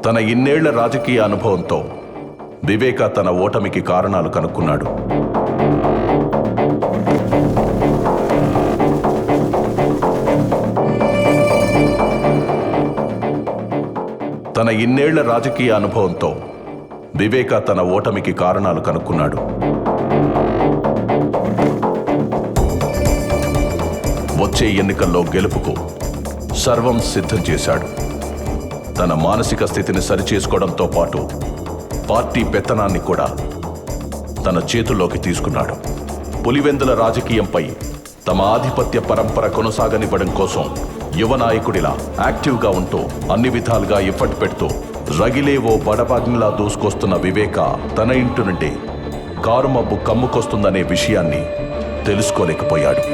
తన ఇన్నేళ్ల రాజకీయ అనుభవంతో వివేక తన ఓటమికి కారణాలు కనుక్కున్నాడు. తన ఇన్నేళ్ల రాజకీయ అనుభవంతో వివేక తన ఓటమికి కారణాలు కనుక్కున్నాడు. వచ్చే ఎన్నికల్లో గెలుపుకు సర్వం సిద్ధం చేశాడు. తన మానసిక స్థితిని సరిచేసుకోవడంతో పాటు పార్టీ పెత్తనాన్ని కూడా తన చేతుల్లోకి తీసుకున్నాడు. పులివెందుల రాజకీయంపై తమ ఆధిపత్య పరంపర కొనసాగనివ్వడం కోసం యువ నాయకుడిలా యాక్టివ్గా ఉంటూ అన్ని విధాలుగా ఎఫర్ట్ పెడుతూ రగిలే ఓ బడబాగ్నిలా దూసుకొస్తున్న వివేక తన ఇంటి నుండి కారు మబ్బు కమ్ముకొస్తుందనే విషయాన్ని తెలుసుకోలేకపోయాడు.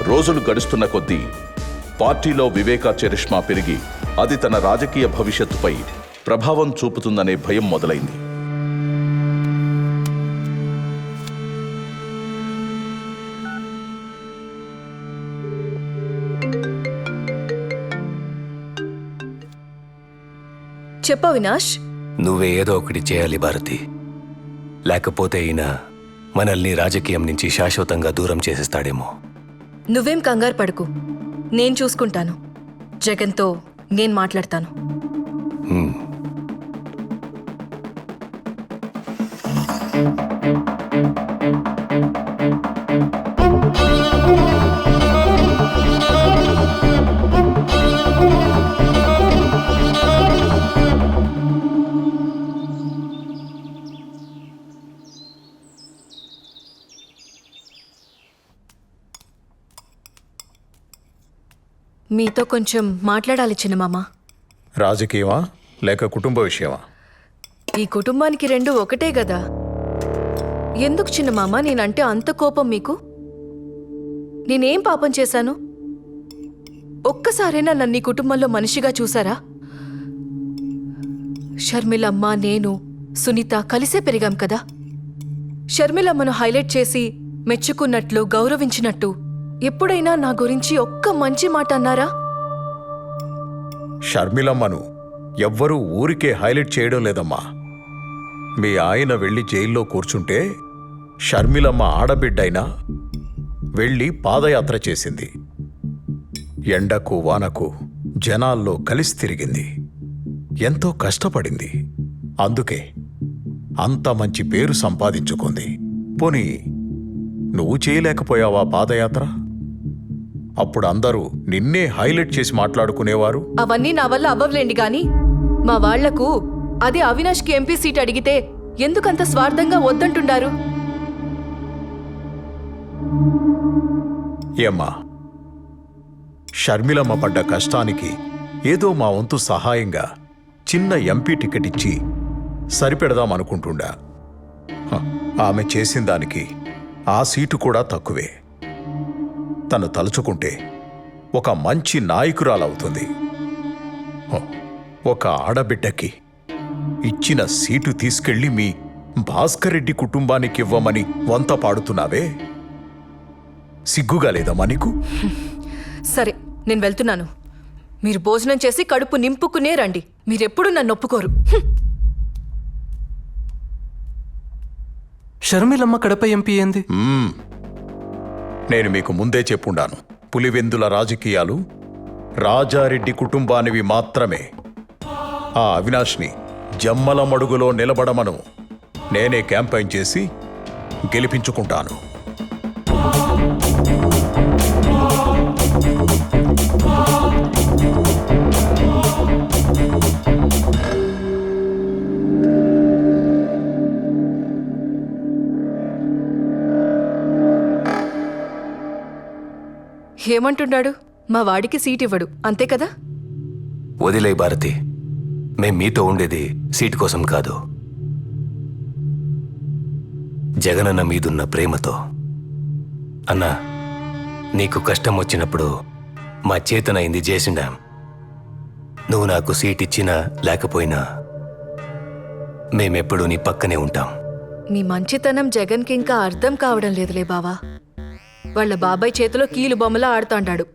రోజులు గడుస్తున్న కొద్దీ పార్టీలో వివేక చరిష్మా పెరిగి అది తన రాజకీయ భవిష్యత్తుపై ప్రభావం చూపుతుందనే భయం మొదలైంది. చెప్పు అవినాష్. నువ్వే ఏదో ఒకటి చేయాలి భారతి, లేకపోతే ఈయన మనల్ని రాజకీయం నుంచి శాశ్వతంగా దూరం చేసేస్తాడేమో. నువ్వేం కంగారు పడుకు, నేను చూసుకుంటాను. జగన్తో నేను మాట్లాడతాను. మీతో కొంచెం మాట్లాడాలి చిన్నమామ. రాజకీయమా లేక కుటుంబ విషయమా? ఈ కుటుంబానికి రెండు ఒకటే గదా. ఎందుకు చిన్నమామ నేనంటే అంత కోపం మీకు? నేనేం పాపం చేశాను? ఒక్కసారైనా నన్ను ఈ కుటుంబంలో మనిషిగా చూసారా? షర్మిలమ్మ, నేను, సునీత కలిసే పెరిగాం కదా. షర్మిలమ్మను హైలైట్ చేసి మెచ్చుకున్నట్లు, గౌరవించినట్టు ఎప్పుడైనా నా గురించి ఒక్క మంచి మాట అన్నారా? షర్మిలమ్మను ఎవ్వరూ ఊరికే హైలైట్ చేయడం లేదమ్మా. మీ ఆయన వెళ్ళి జైల్లో కూర్చుంటే షర్మిలమ్మ ఆడబిడ్డైనా వెళ్ళి పాదయాత్ర చేసింది. ఎండకు వానకు జనాల్లో కలిసి తిరిగింది. ఎంతో కష్టపడింది. అందుకే అంత మంచి పేరు సంపాదించుకుంది. పోనీ నువ్వు చేయలేకపోయావా పాదయాత్ర? అప్పుడు అందరూ నిన్నే హైలైట్ చేసి మాట్లాడుకునేవారు. అవన్నీ నా వల్ల అవ్వలేండి గాని మా వాళ్లకు అదే అవినాష్కి ఎంపీ సీట్ అడిగితే ఎందుకంత స్వార్థంగా వద్దంటుండారు? ఏమ్మా, షర్మిలమ్మ పడ్డ కష్టానికి ఏదో మా వంతు సహాయంగా చిన్న ఎంపీ టికెట్ ఇచ్చి సరిపెడదామనుకుంటుండా. ఆమె చేసిన దానికి ఆ సీటు కూడా తక్కువే. తను తలుచుకుంటే ఒక మంచి నాయకురాలవుతుంది. ఒక ఆడబిడ్డకి ఇచ్చిన సీటు తీసుకెళ్లి మీ భాస్కర్ రెడ్డి కుటుంబానికి ఇవ్వమని వంత పాడుతున్నావే, సిగ్గుగా లేదమ్మా నీకు? సరే, నేను వెళ్తున్నాను. మీరు భోజనం చేసి కడుపు నింపుకునే రండి. మీరెప్పుడు నన్ను ఒప్పుకోరు. షర్మిలమ్మ కడప ఎంపీ ఏంది? నేను మీకు ముందే చెప్పుండాను, పులివెందుల రాజకీయాలు రాజారెడ్డి కుటుంబానివి మాత్రమే. ఆ అవినాష్ని జమ్మల మడుగులో నిలబడమను. నేనే క్యాంపెయిన్ చేసి గెలిపించుకుంటాను. ఏమంటున్నాడు? మా వాడికి సీట్ ఇవ్వడు, అంతే కదా? వదిలే భారతి, మేం మీతో ఉండేది సీటు కోసం కాదు, జగనన్న మీదున్న ప్రేమతో. అన్నా, నీకు కష్టం వచ్చినప్పుడు మా చేతనైంది చేసిండాం. నువ్వు నాకు సీట్ ఇచ్చినా లేకపోయినా మేమెప్పుడూ నీ పక్కనే ఉంటాం. మీ మంచితనం జగన్కి ఇంకా అర్థం కావడం లేదులే బావా. వాళ్ళ బాబాయ్ చేతిలో కీలు బొమ్మలా ఆడుతాండాడు.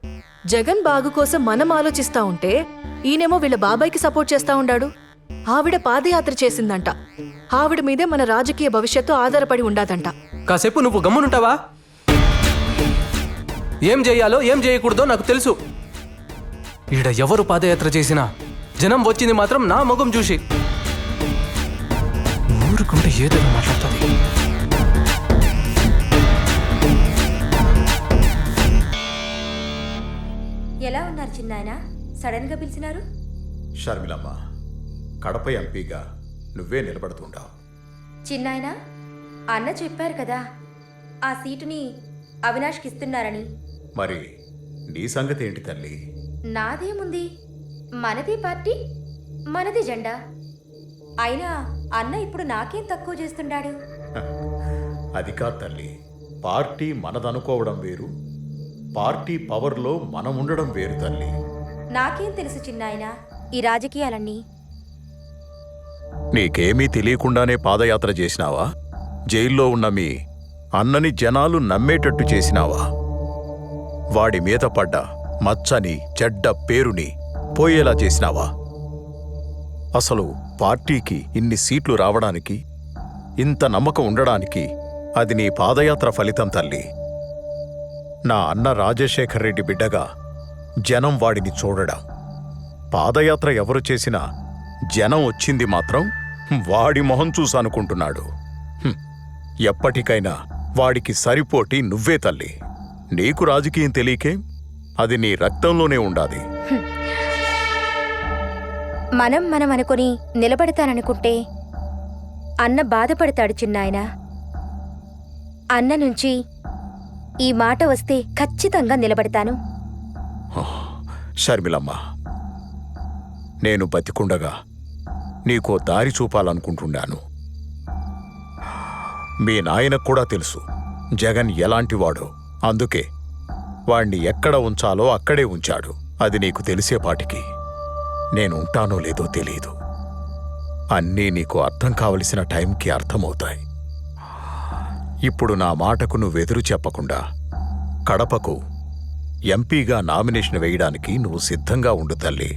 జగన్ బాగు కోసం మనం ఆలోచిస్తా ఉంటే ఈయనేమో వీళ్ళ బాబాయ్కి సపోర్ట్ చేస్తా ఉండాడు. ఆవిడ పాదయాత్ర చేసిందంట. ఆవిడ మీదే మన రాజకీయ భవిష్యత్తు ఆధారపడి ఉండాదంట. కాసేపు నువ్వు గమ్మునుంటావా? ఏం చేయాలో ఏం చేయకూడదో నాకు తెలుసు. ఈడ ఎవరు పాదయాత్ర చేసినా జనం వచ్చింది మాత్రం నా ముఖం చూసి. ఊరుకుంటే ఏదో మాట్లాడుతుంది. ఎలా ఉన్నారు చిన్నాయన? సడన్ గా పిలిచినారు? షర్మిలమ్మ, కడప ఎంపీగా నువ్వే నిలబడుతుంటావు. చిన్నాయన, అన్న చెప్పారు కదా ఆ సీటుని అవినాష్కి ఇస్తున్నారని. మరి నీ సంగతి ఏంటి తల్లి? నాదేముంది, మనది పార్టీ, మనది జెండా. అయినా అన్న ఇప్పుడు నాకేం తక్కువ చేస్తుండాడు? అది కాదు తల్లి, పార్టీ మనదనుకోవడం వేరు, పార్టీ పవర్లో మనం ఉండడం వేరు తల్లి. నాకేం తెలుసు చిన్నాయన ఈ రాజకీయాలన్నీ? నీకేమీ తెలియకుండానే పాదయాత్ర చేసినావా? జైల్లో ఉన్న మీ అన్నని జనాలు నమ్మేటట్టు చేసినావా? వాడి మీద పడ్డ మచ్చని చెడ్డ పేరుని పోయేలా చేసినావా? అసలు పార్టీకి ఇన్ని సీట్లు రావడానికి, ఇంత నమ్మకం ఉండడానికి అది నీ పాదయాత్ర ఫలితం తల్లి. నా అన్న రాజశేఖర్ రెడ్డి బిడ్డగా జనం వాడిని చూడడం. పాదయాత్ర ఎవరు చేసినా జనం వచ్చింది మాత్రం వాడి మొహం చూసనుకుంటున్నాడు. ఎప్పటికైనా వాడికి సరిపోటి నువ్వే తల్లి. నీకు రాజకీయం తెలియకే, అది నీ రక్తంలోనే ఉండాది. మనం అనుకుని నిలబడతాననుకుంటే అన్న బాధపడతాడు చిన్నాయన. అన్న నుంచి ఈ మాట వస్తే ఖచ్చితంగా నిలబడతాను. షర్మిలమ్మ, నేను బతికుండగా నీకో దారి చూపాలనుకుంటున్నాను. మీ నాయనకు కూడా తెలుసు జగన్ ఎలాంటివాడో. అందుకే వాణ్ణి ఎక్కడ ఉంచాలో అక్కడే ఉంచాడు. అది నీకు తెలిసేపాటికి నేను ఉంటానో లేదో తెలియదు. అన్నీ నీకు అర్థం కావలసిన టైంకి అర్థమవుతాయి. ఇప్పుడు నా మాటకు నువ్వెదురు చెప్పకుండా కడపకు ఎంపీగా నామినేషన్ వేయడానికి నువ్వు సిద్ధంగా ఉండు తల్లి.